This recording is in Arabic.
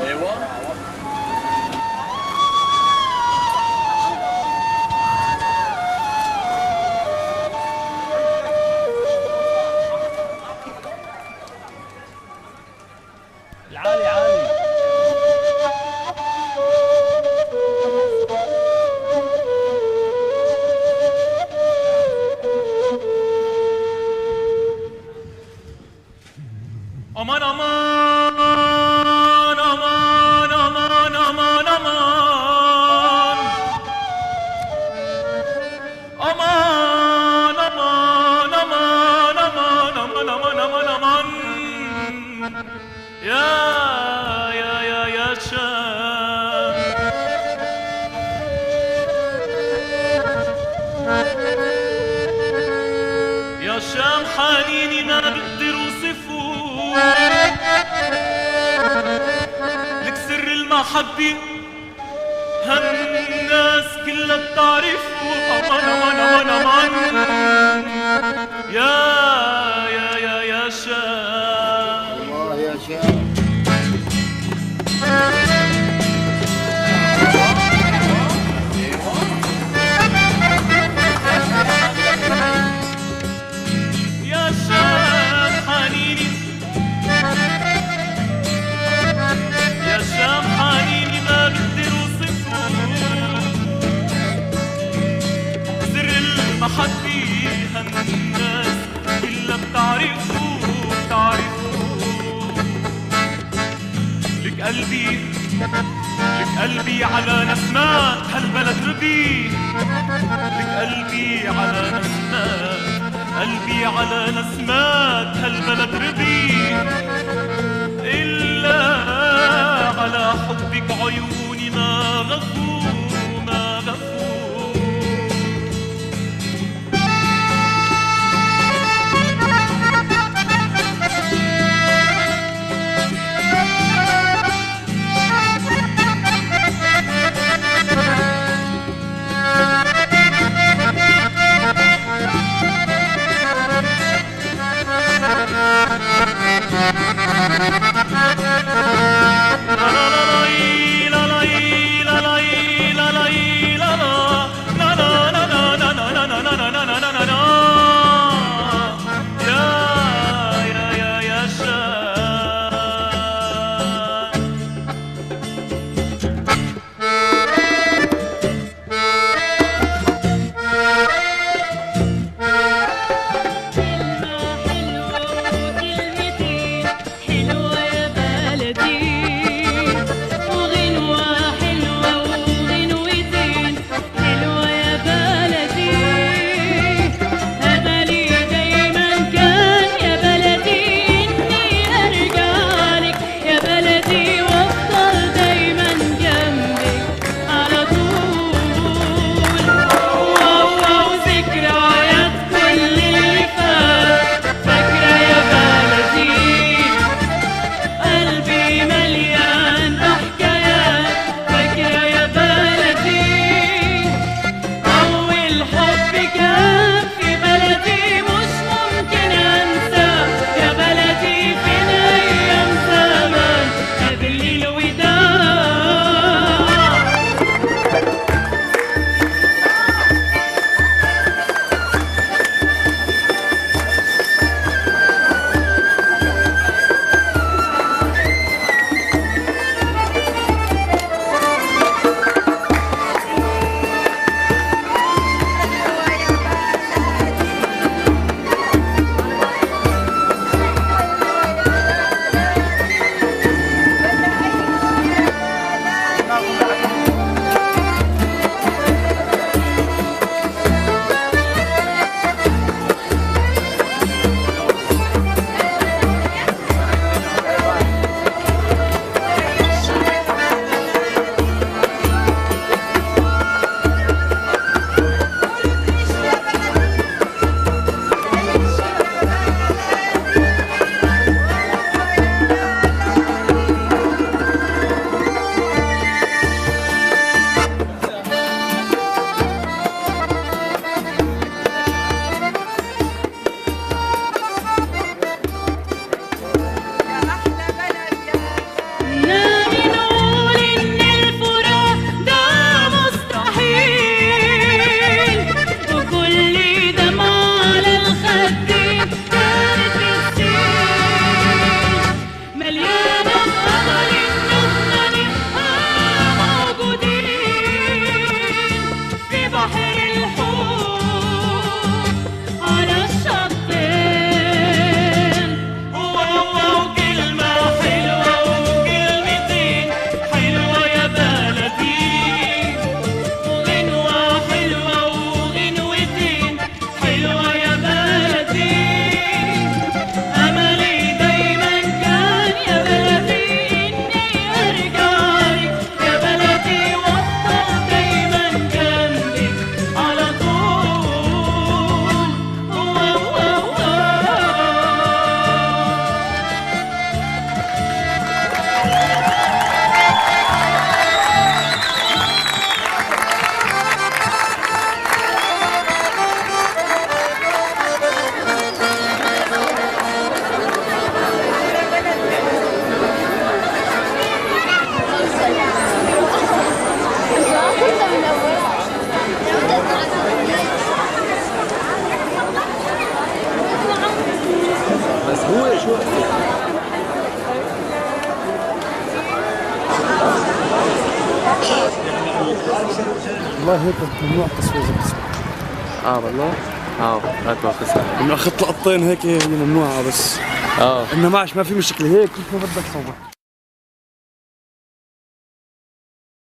ايوه. العالي عالي. امان امان امان امان امان امان امان امان امان امان امان امان امان امان يا شام يا شام حنيني ما بقدر اوصفه لك سر المحبة هالناس كلها بتعرفه امان امان امان امان يا شام الله يا شام. يا شام حنيني يا شام حنيني ما بقدر اوصفه سر المحبة هالناس كلها بتعرفه لك قلبي على نسمات هالبلد ربي لك قلبي على نسمات هالبلد ربي إلا على حبك عيوني ما غفوا والله هيك ممنوع التصوير بس. والله؟ هات واخذها. انه اخذت لقطتين هيك هي ممنوعة بس. انه معش ما في مشكلة هيك كيف ما بدك صور.